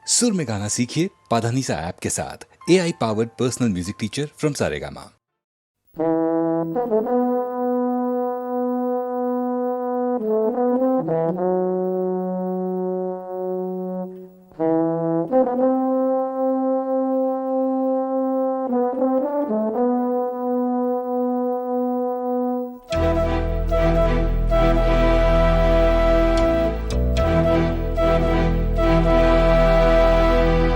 सुर में गाना सीखिए पाधानीसा ऐप के साथ। AI powered personal music teacher from Saregama.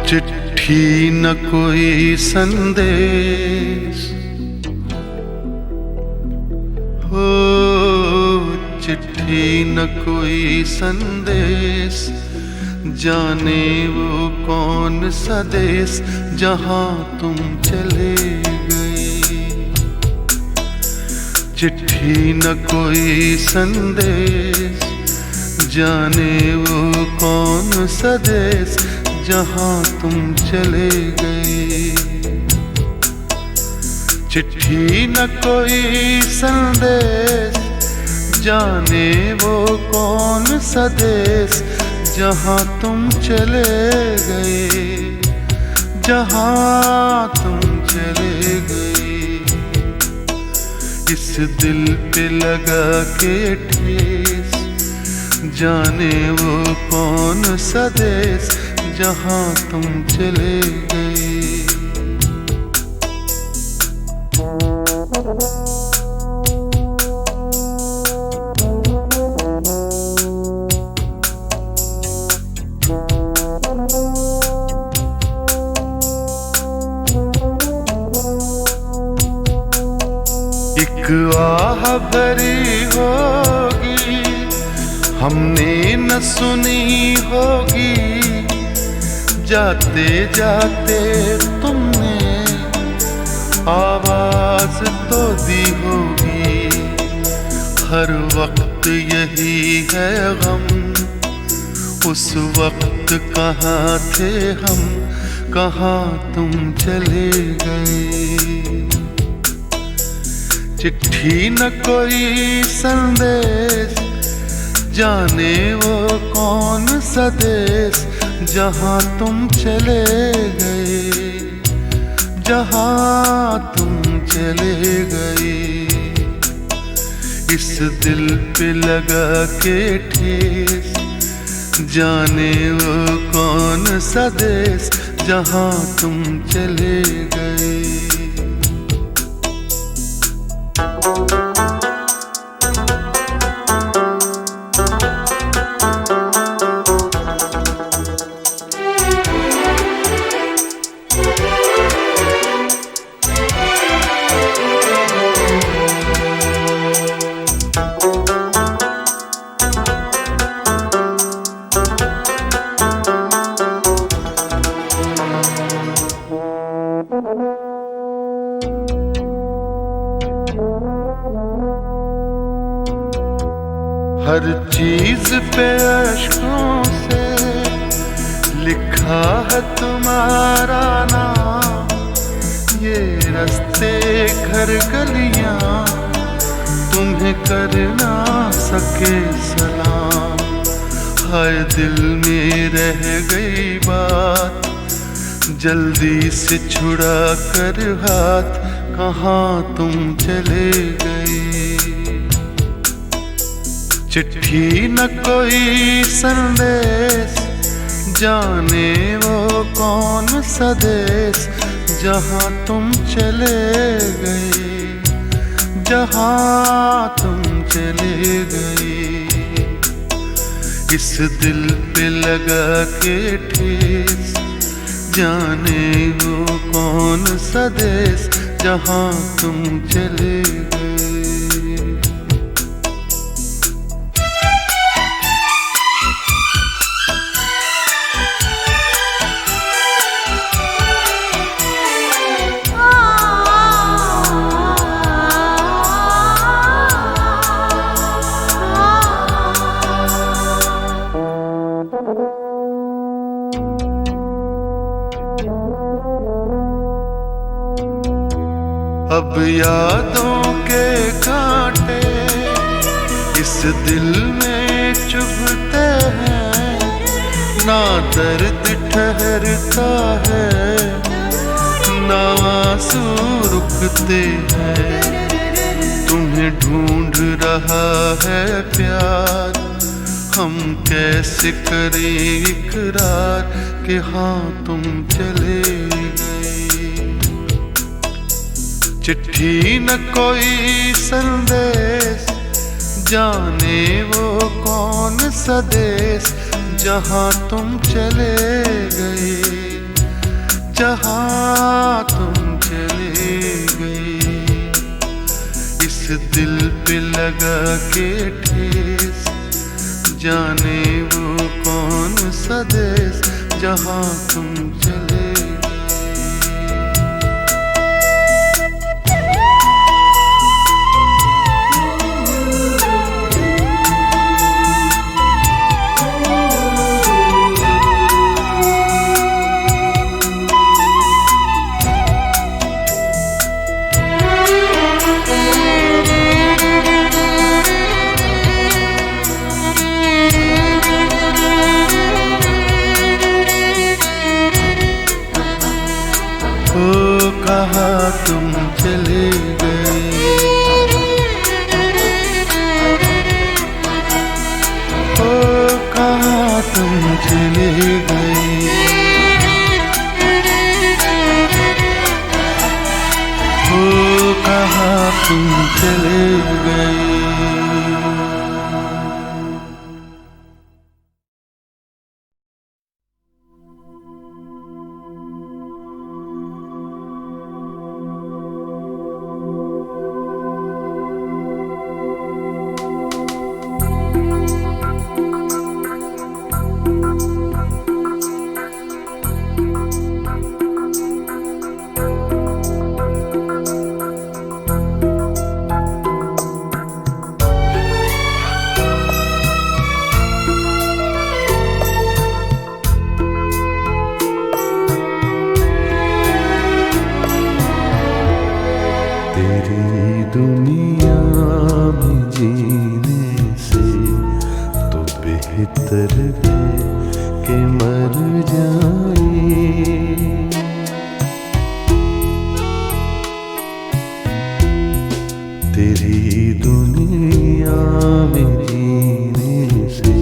चिट्ठी न कोई संदेश हो, चिट्ठी न कोई संदेश, जाने वो कौन सा देश जहां तुम चले गए। चिट्ठी न कोई संदेश, जाने वो कौन सा देश जहां तुम चले गए। चिट्ठी न कोई संदेश, जाने वो कौन सा देश जहां तुम चले गए, जहां तुम चले गए। इस दिल पे लगा के ठेस, जाने वो कौन सा देश जहां तुम चले गए। एक आह भरी होगी, हमने न सुनी होगी, जाते जाते तुमने आवाज तो दी होगी। हर वक्त यही है गम, उस वक्त कहाँ थे हम, कहाँ तुम चले गए। चिट्ठी न कोई संदेश, जाने वो कौन सा देश जहां तुम चले गए, जहां तुम चले गए। इस दिल पे लगा के ठेस, जाने वो कौन सा देश जहां तुम चले गए। हर चीज पे अश्कों से लिखा है तुम्हारा नाम। ये रास्ते घर गलियां तुम्हें कर ना सके सलाम। हाय दिल में रह गई बात, जल्दी से छुड़ा कर हाथ, कहाँ तुम चले गए। चिट्ठी न कोई संदेश, जाने वो कौन सा देश जहां तुम चले गए, जहां तुम चले गए। इस दिल पे लगा के ठेस, जाने वो कौन सा देश जहां तुम चले गए। अब यादों के कांटे इस दिल में चुभते हैं, ना दर्द ठहरता है, ना आंसू रुकते हैं। तुम्हें ढूंढ रहा है प्यार, हम कैसे करें इकरार कि हाँ तुम चले गए। चिट्ठी न कोई संदेश, जाने वो कौन सा देश जहाँ तुम चले गए, जहाँ तुम चले गए। इस दिल पे लगा के ठेस, जाने वो कौन सा देश जहाँ तुम चले। ओ कहाँ तुम चले गए, ओ कहाँ तुम चले गए, ओ कहाँ तुम चले गए। तेरी दुनिया में जीने से तो बेहतर है कि मर जाए। तेरी दुनिया में जीने से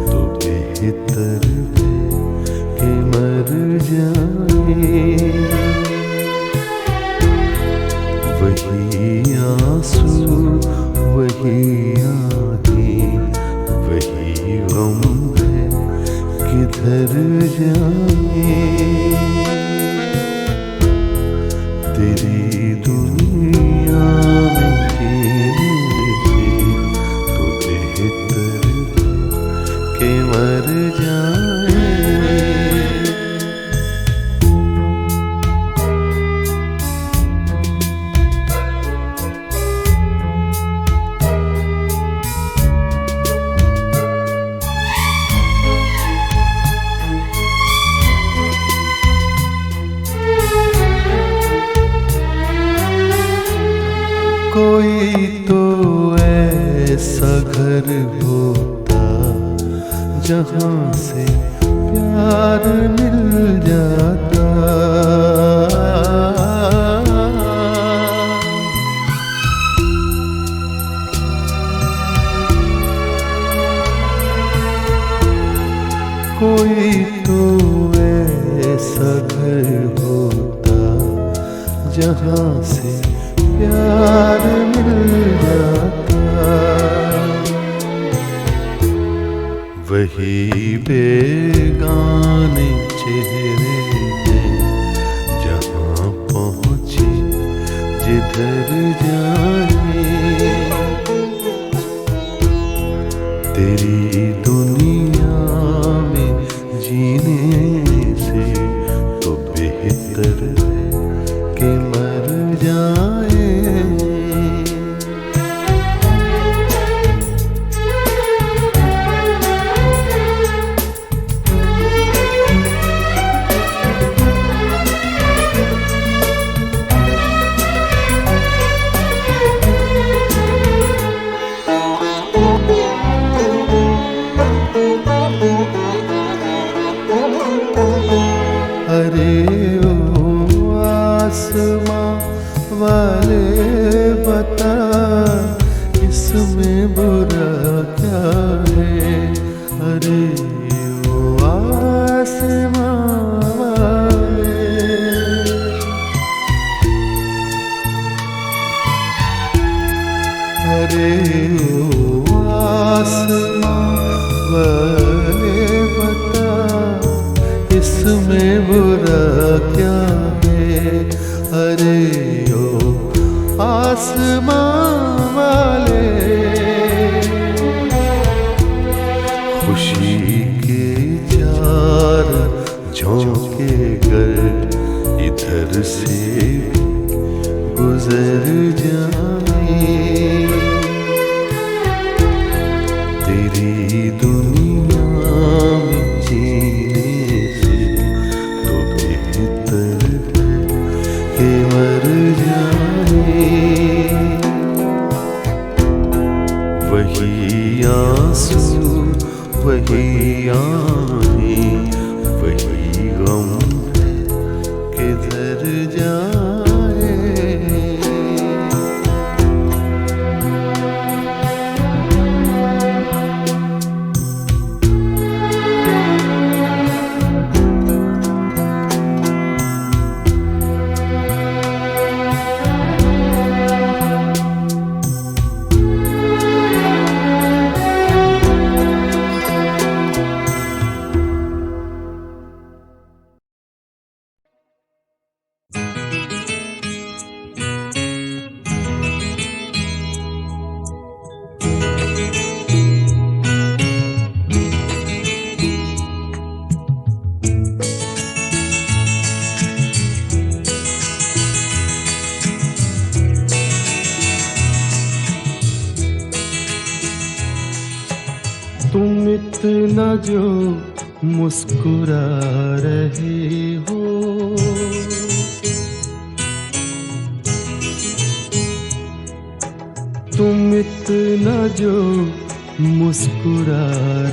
तो बेहतर है कि मर जाए। वही आंसू वही आँखें वही गम है, किधर जाए। तेरी दुनिया में जीने से तो बेहतर है कि मर जाए। कोई तो ऐसा घर होता जहाँ से प्यार मिल जाता। कोई तो ऐसा घर होता जहाँ से प्यार मिल जाता। वही बेगाने चेहरे हैं जहाँ पहुँचे जिधर जाए। तेरी दुनिया में जीने से तो बेहतर है कि मर जाए। अरे ओ आसमां वाले बता, इसमें बुरा क्या है? अरे ओ आसमां वाले। अरे ओ आसमां वाले बता, इसमें बुरा क्या है? अरे ओ आसमां वाले। खुशी के चार झोंके कर इधर से गुजर जाए, तेरी दुनिया में जीने से तो बेहतर है कि मर जाए। वही आंसू वही आहें वही गम है, किधर जाए। तुम इतना जो मुस्कुरा रहे हो, तुम इतना जो मुस्कुरा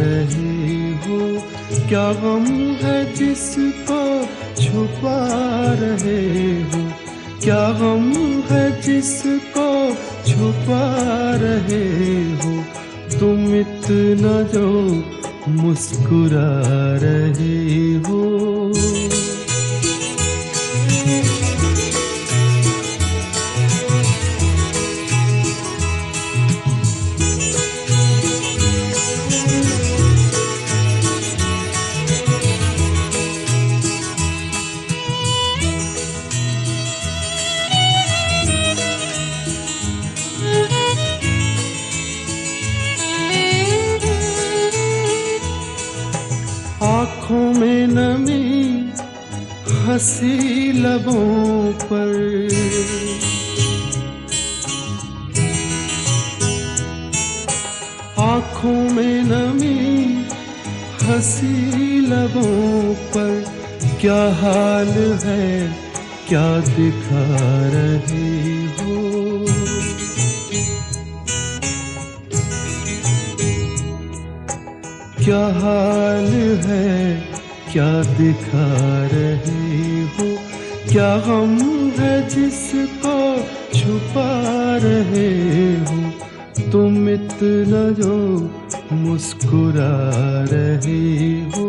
रहे हो, क्या गम है जिसको छुपा रहे हो? क्या गम है जिसको छुपा रहे हो? तुम इतना जो मुस्कुरा रहे हो। आँखों में नमी हंसी लबों पर, आँखों में नमी हंसी लबों पर, क्या हाल है क्या दिखा रहे हो? क्या हाल है क्या दिखा रहे हो? क्या गम है जिसको छुपा रहे हो? तुम इतना जो मुस्कुरा रहे हो।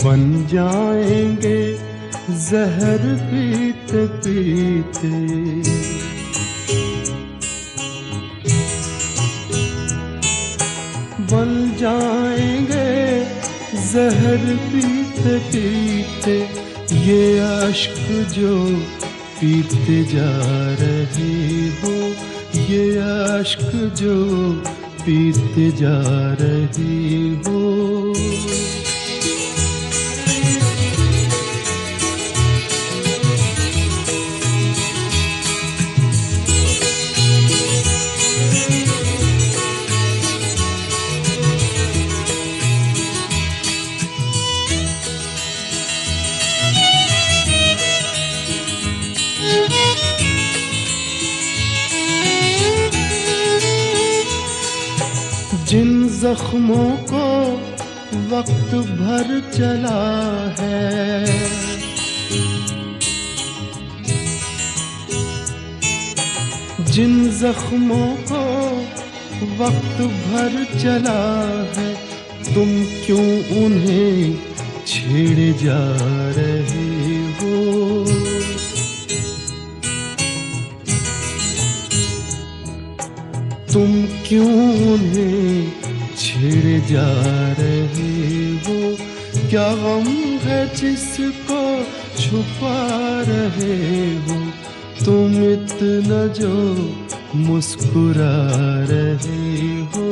बन जाएंगे जहर पीते पीते, बन जाएंगे जहर पीते पीते, ये अश्क जो पीते जा रहे हो, ये अश्क जो पीते जा रहे हो। जख्मों को वक्त भर चला है, जिन जख्मों को वक्त भर चला है, तुम क्यों उन्हें छेड़े जा रहे हो? तुम क्यों उन्हें छेड़े जा रहे हो? क्या गम है जिसको छुपा रहे हो? तुम इतना जो मुस्कुरा रहे हो।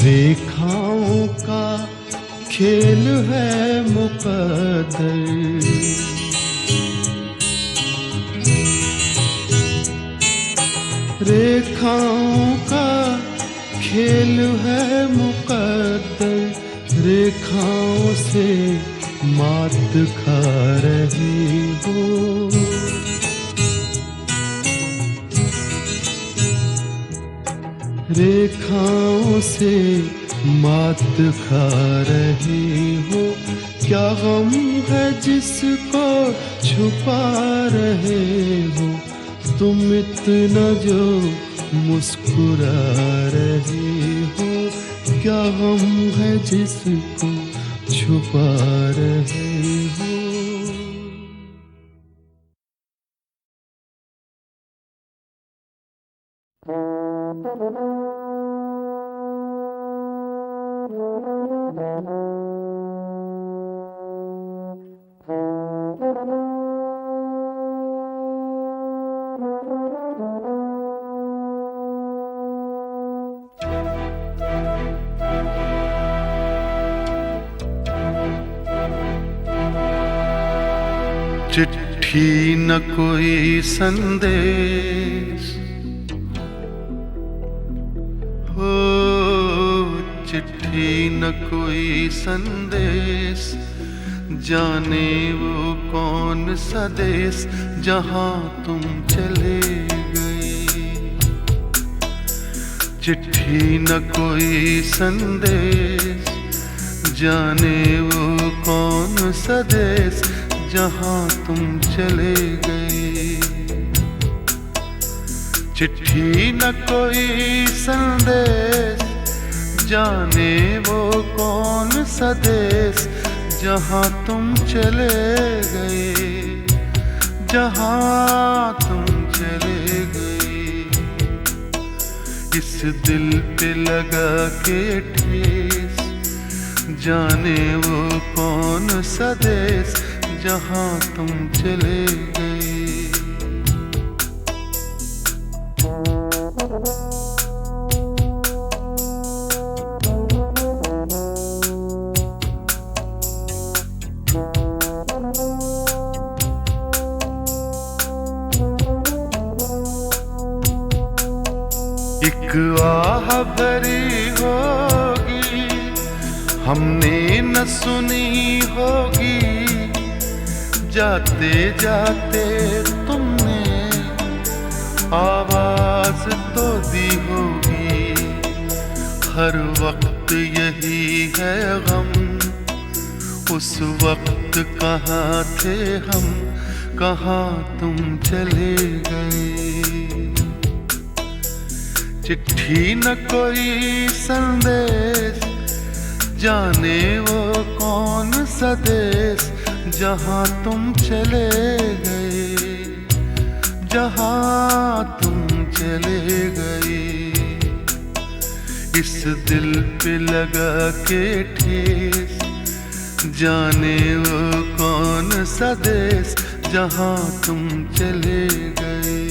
रेखाओं का खेल है मुकद्दर, रेखाओं का खेल है मुकद्दर, रेखाओं से मात खा रही हो। रेखाओं से मात खा रही हो। क्या गम है जिसको छुपा रहे हो? तुम इतना जो मुस्कुरा रहे हो। क्या गम है जिसको छुपा रहे हो? चिट्ठी न कोई संदेश हो, चिट्ठी न कोई संदेश, जाने वो कौन सा देश जहाँ तुम चले गए। चिट्ठी न कोई संदेश, जाने वो कौन सा देश जहाँ तुम चले गए। चिट्ठी न कोई संदेश, जाने वो कौन सा देश जहाँ तुम चले गए, जहाँ तुम चले गए। इस दिल पे लगा के ठेस, जाने वो कौन सा देश जहाँ तुम चले गए। एक आह भरी होगी, हमने न सुनी होगी, जाते जाते तुमने आवाज तो दी होगी। हर वक्त यही है गम, उस वक्त कहाँ थे हम, कहाँ तुम चले गए। चिट्ठी न कोई संदेश, जाने वो कौन सा देश जहाँ तुम चले गए, जहाँ तुम चले गए। इस दिल पे लगा के ठेस, जाने वो कौन सा देश जहाँ तुम चले गए।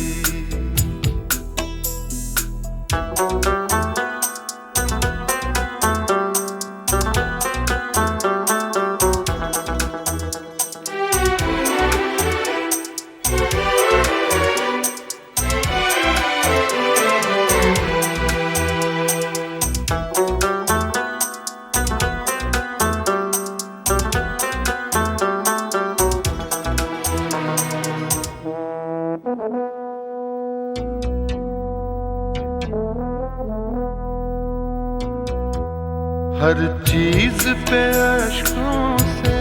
हर चीज पे अश्कों से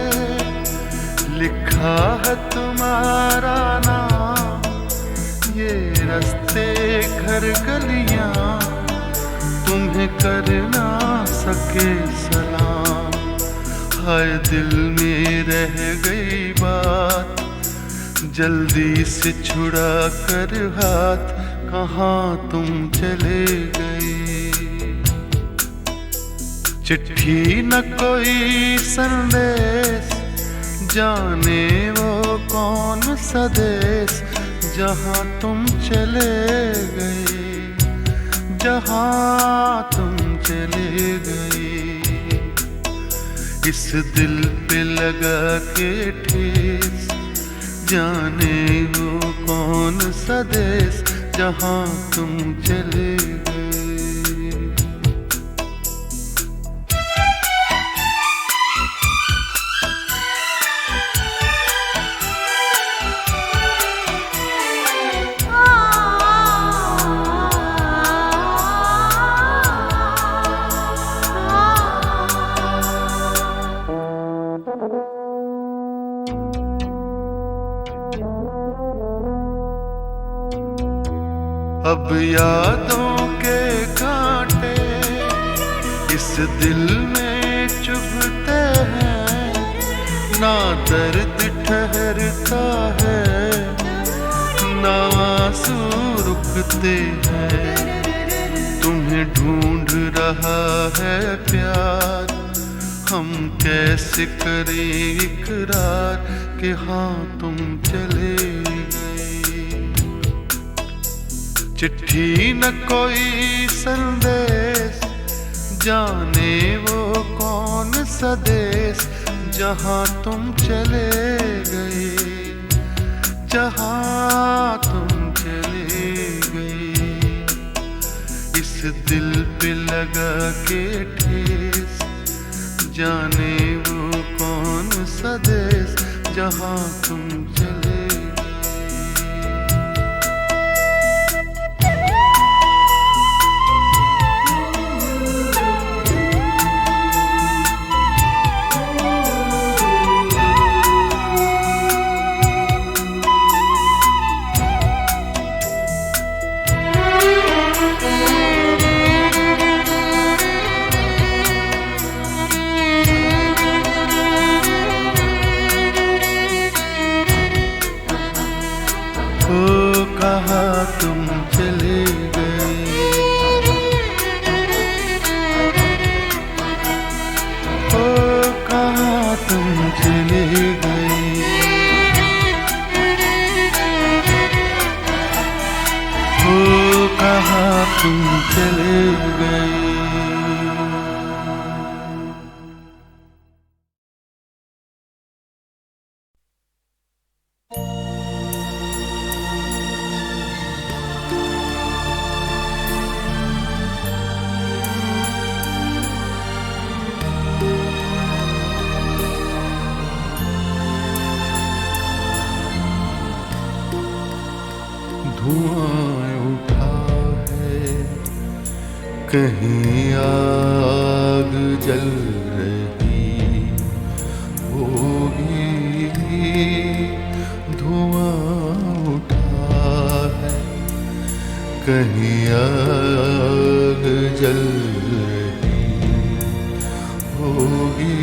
लिखा है तुम्हारा नाम। ये रास्ते घर गलियां तुम्हें कर ना सके सलाम। हाय दिल में रह गई बात, जल्दी से छुड़ा कर हाथ, कहाँ तुम चले गए। चिट्ठी न कोई संदेश, जाने वो कौन सा देश, जहाँ तुम चले गए, जहाँ तुम चले गए। इस दिल पे लगा के ठेस, जाने वो कौन सा देश, जहाँ तुम चले गए। अब यादों के कांटे इस दिल में चुभते हैं, ना दर्द ठहरता है, ना आंसू रुकते हैं। तुम्हें ढूंढ रहा है प्यार, हम कैसे करें इकरार कि हाँ तुम चले गए। चिट्ठी न कोई संदेश, जाने वो कौन सा देश, जहाँ तुम चले गए, जहाँ तुम चले गए। इस दिल पे लगा के ठेस, जाने वो कौन सा देश, जहाँ तुम चले गए। ओ कहाँ तुम चले गए, ओ कहाँ तुम चले गए। ओ कहाँ तुम चले गए। धुआं उठा है, कहीं आग जल रही होगी। धुआं उठा है, कहीं आग जल रही होगी।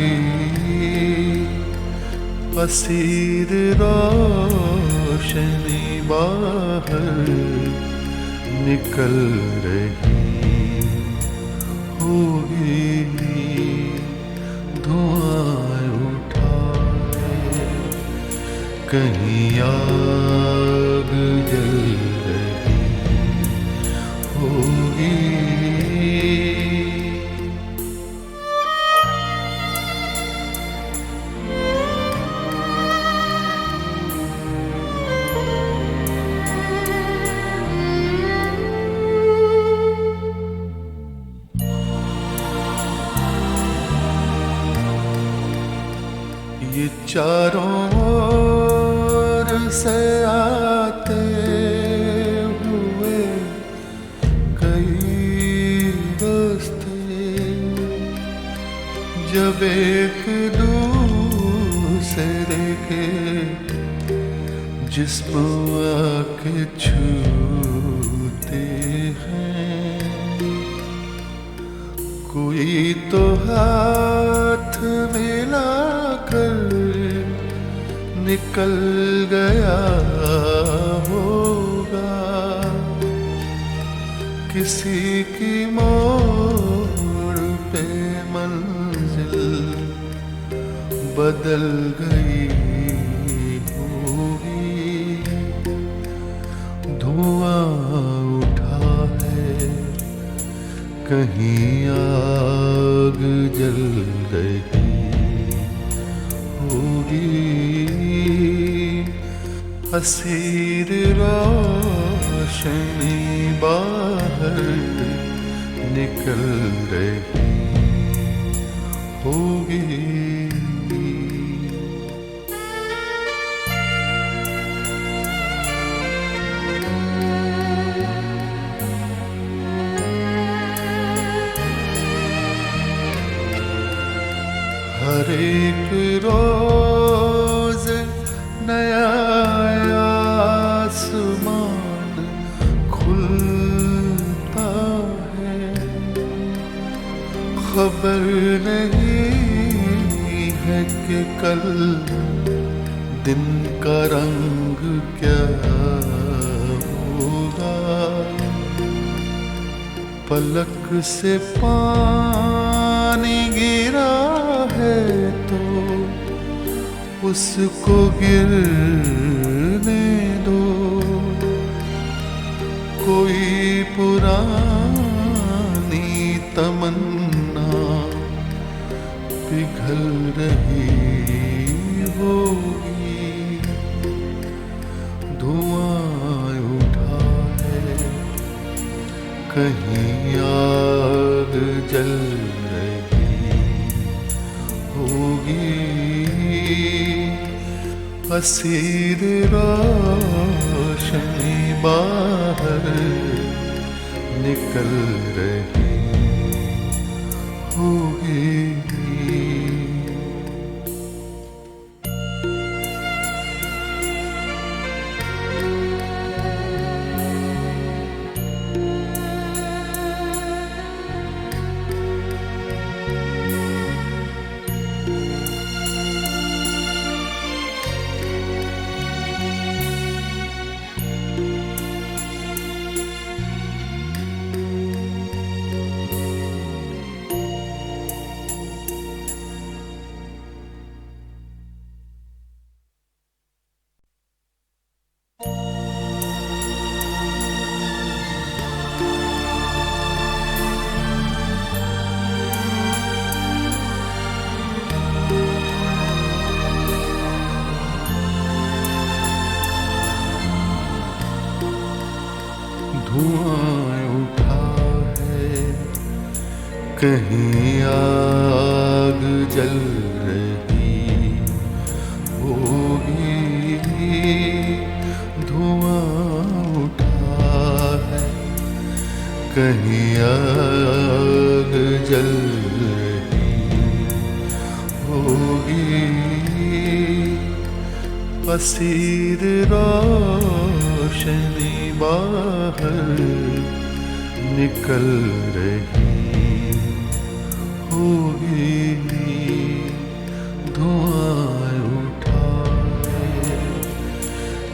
पसीर रोशनी बाहर निकल रही होगी। धुआं उठा है, कहीं आग जल रही होगी। ये चारों ओर से आते हुए कई रास्ते जब एक दूसरे के जिस्म आके छूते हैं, कोई तो हाथ मिलाकर निकल गया होगा, किसी की मोड़ पे मंजिल बदल गई होगी। धुआं उठा है, कहीं आग जल रही होगी, हसीर रोशनी बाहर निकल रही होगी। हर एक रोज नया आसमान खुलता है, खबर नहीं है कि कल दिन का रंग क्या होगा। पलक से पानी गिरा है तो उसको गिरने दो, कोई पुरानी तमन्ना पिघल रही होगी। धुआं उठा है, कहीं आग जल रही होगी, हसीर रोशनी बाहर निकल रही होगी। धुआं उठा है, कहीं आग जल रही होगी। धुआं उठा है, कहीं आग जल रही होगी, हसीर रोशनी बाहर निकल रही होगी। धुआं उठा है,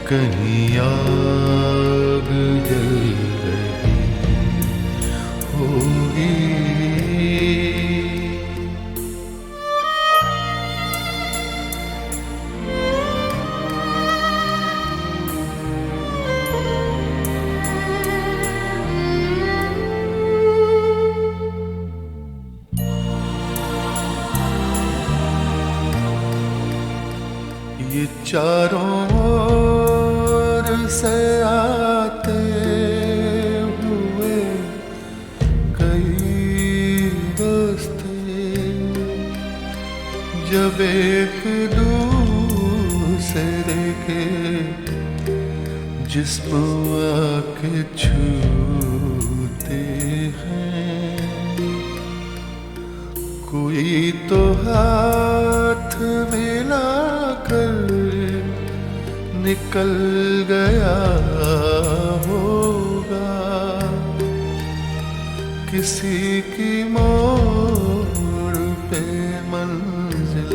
कहीं आग जल रही होगी। ये चारों ओर से आते हुए कई रास्ते, जब एक दूसरे के जिस्म आके छूते हैं, कोई तो हाथ मिलाकर निकल गया होगा, किसी की मोड़ पे मंजिल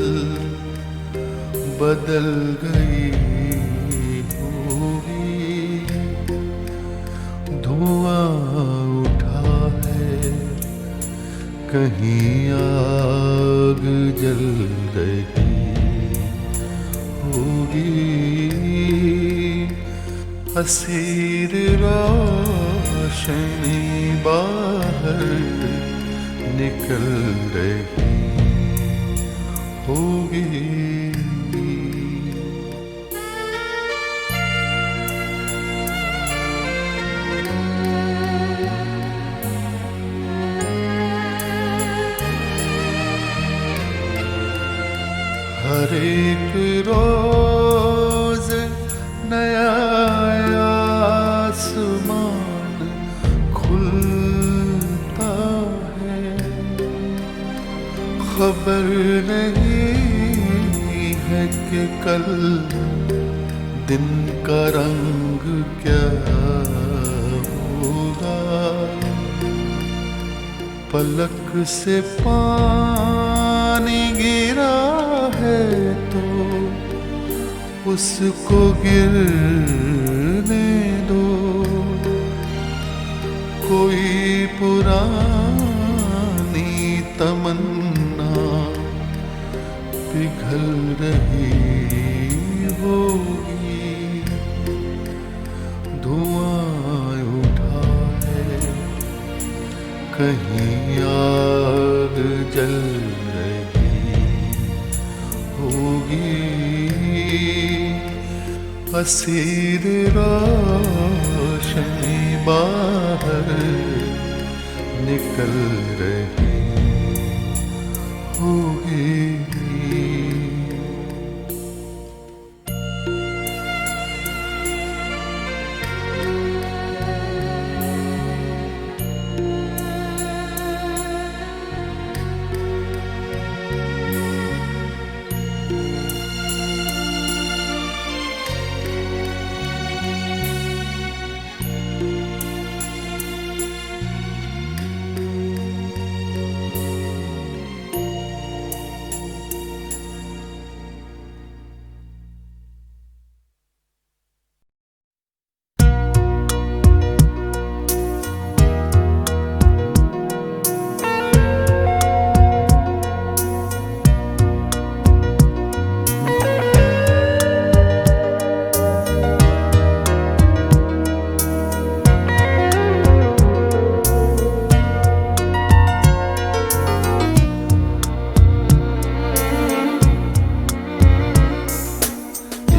बदल गई होगी। धुआं उठा है, कहीं आग जल रही होगी। हसीर रोशनी बाहर निकल रही होगी। हर एक रोज नया आसमान खुलता है, खबर नहीं है कि कल दिन का रंग क्या होगा। पलक से पानी गिरा है तो उसको गिरने दो। कोई पुरानी तमन्ना पिघल रही होगी। धुआं उठा है, कहीं आग जल रही होगी। हसीर रोशनी बाहर निकल रही होगी।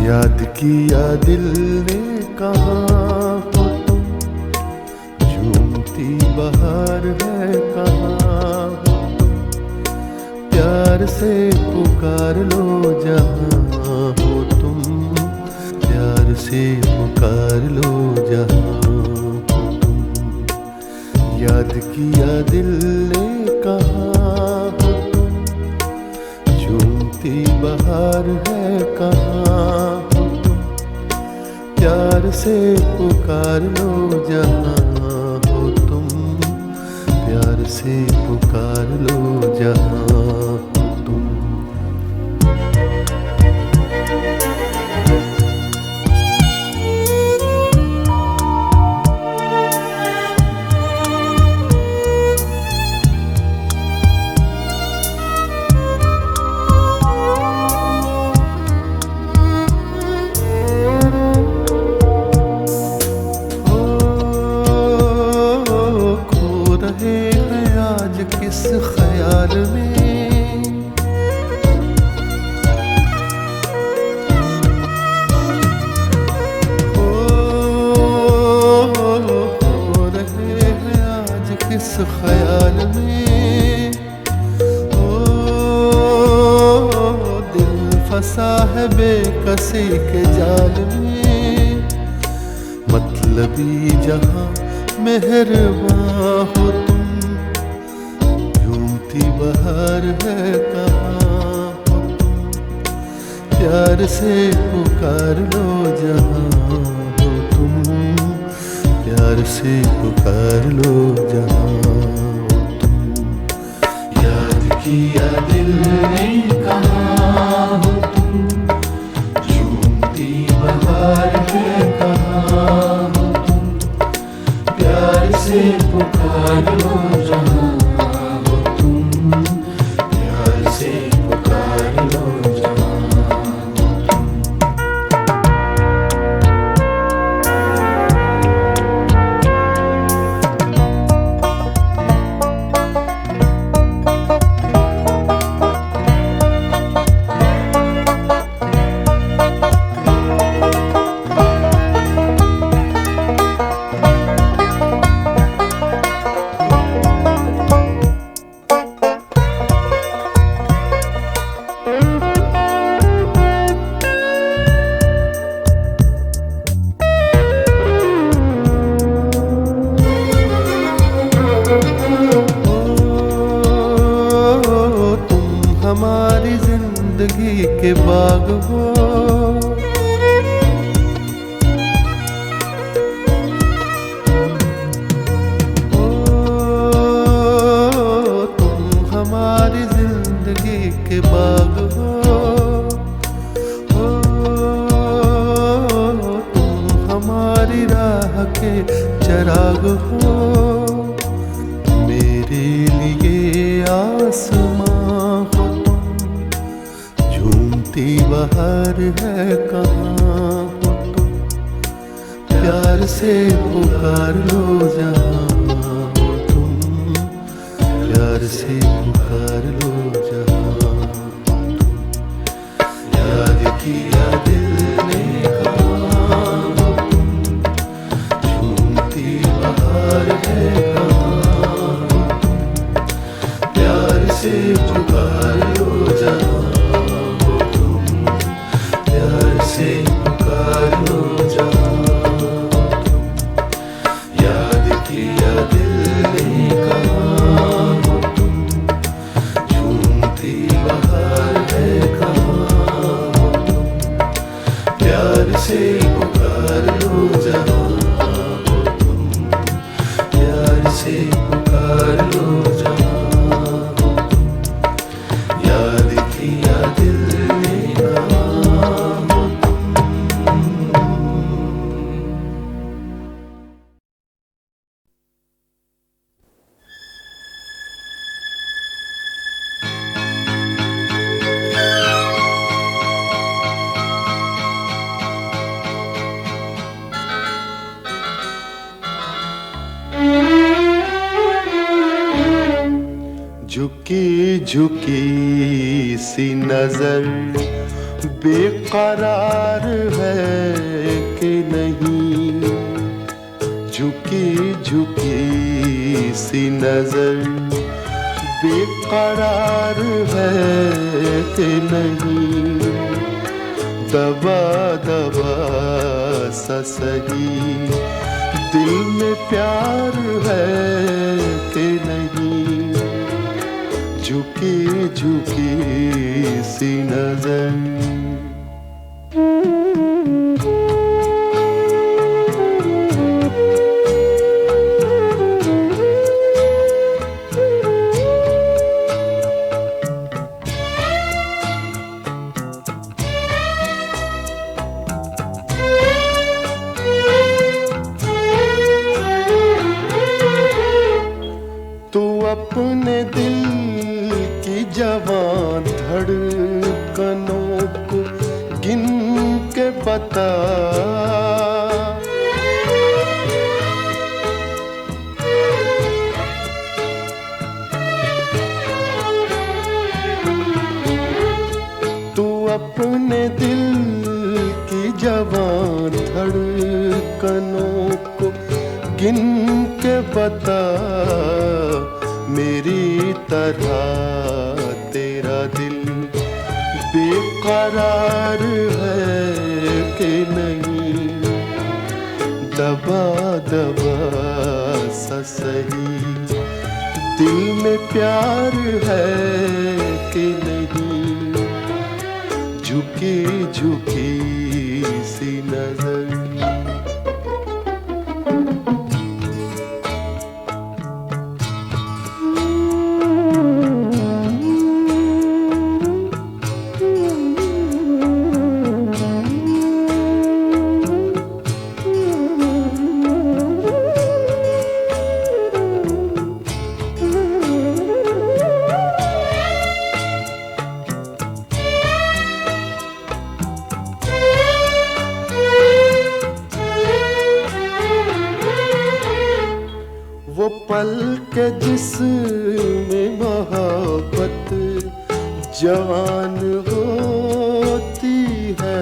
याद किया दिल ने कहा हो तुम, झूमती बहार है कहाँ हो तुम। प्यार से पुकार लो जहाँ हो तुम, प्यार से पुकार लो जहाँ हो तुम। याद किया दिल ने कहा हो तुम, झूमती बहार है कहाँ हो तुम। प्यार से पुकार लो जहाँ हो तुम, प्यार से पुकार लो जहाँ हो तुम। किस ख्याल में हो रहे हैं आज किस ख्याल में। ओ दिल फंसा है बेकसी के जाल में। मतलबी जहां मेहरबां हो तुम, झूमती बहार है कहाँ हो तुम, प्यार से पुकार लो जहाँ हो तुम, प्यार से पुकार लो जहाँ हो तुम। याद किया दिल ने कहाँ हो तुम, झूमती बहार है कहाँ हो तुम, प्यार से पुकार लो जहाँ हो तुम, प्यार से पुकार लो जहाँ हो तुम। हमारी जिंदगी के बाग हो, तुम हमारी जिंदगी के बाग हो, तुम हमारी राह के चराग हो, मेरे लिए आसमां हो तुम, झूमती बहार है कहाँ हो तुम, प्यार से पुकार लो जहाँ हो तुम, प्यार से पुकार लो जहाँ हो तुम। याद किया दिल ने कहाँ हो तुम, झूमती बहार है कहाँ हो तुम, प्यार से पुकार लो जहाँ हो तुम, प्यार से पुकार लो जहाँ हो तुम। याद किया दिल ने कहाँ हो तुम, झूमती बहार है कहाँ हो तुम, प्यार से पुकार लो जहाँ हो तुम, प्यार से पुकार लो जहाँ हो तुम। याद किया दिल ने कहाँ हो तुम। झुकी झुकी सी नजर बेकरार है कि नहीं, झुकी झुकी सी नजर बेकरार है कि नहीं, दबा दबा सा सही दिल में प्यार है कि नहीं, झुकी झुकी सी नजर। तू अपने दिल की जवान धड़कनों को गिन के बता, तू अपने दिल की जवान धड़कनों को गिन के बता, मेरी तरह तेरा दिल बेकरार है कि नहीं, दबा दबा सा सही दिल में प्यार है कि नहीं, झुकी झुकी सी नजर। वो पल के जिसमें मोहब्बत जवान होती है,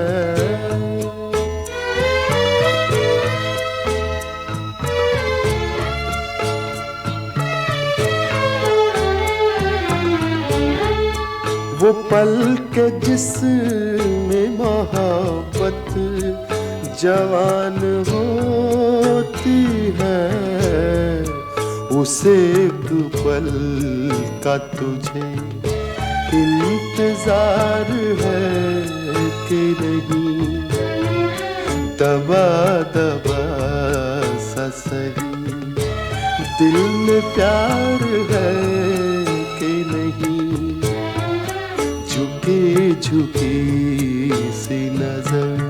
वो पल के जिसमें मोहब्बत जवान होती है, उसे एक पल का तुझे इंतजार है कि नहीं, दबा दबा सा सही दिल में प्यार है कि नहीं, झुकी झुकी सी नजर।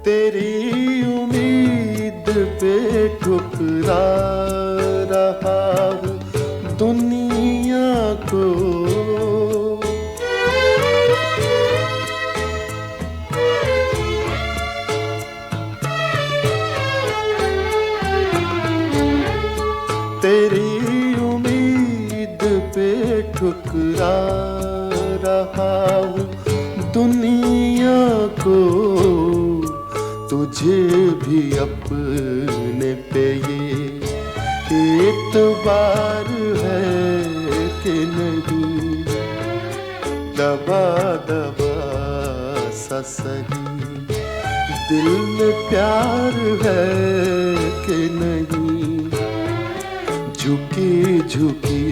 तेरी उम्मीद पे ठुकरा रहा हूँ दुनिया को, तेरी उम्मीद पे ठुकरा रहा हूँ दुनिया को, तुझे भी अपने पे ये एतबार है कि नहीं, दबा दबा सा सही दिल में प्यार है कि नहीं, झुकी झुकी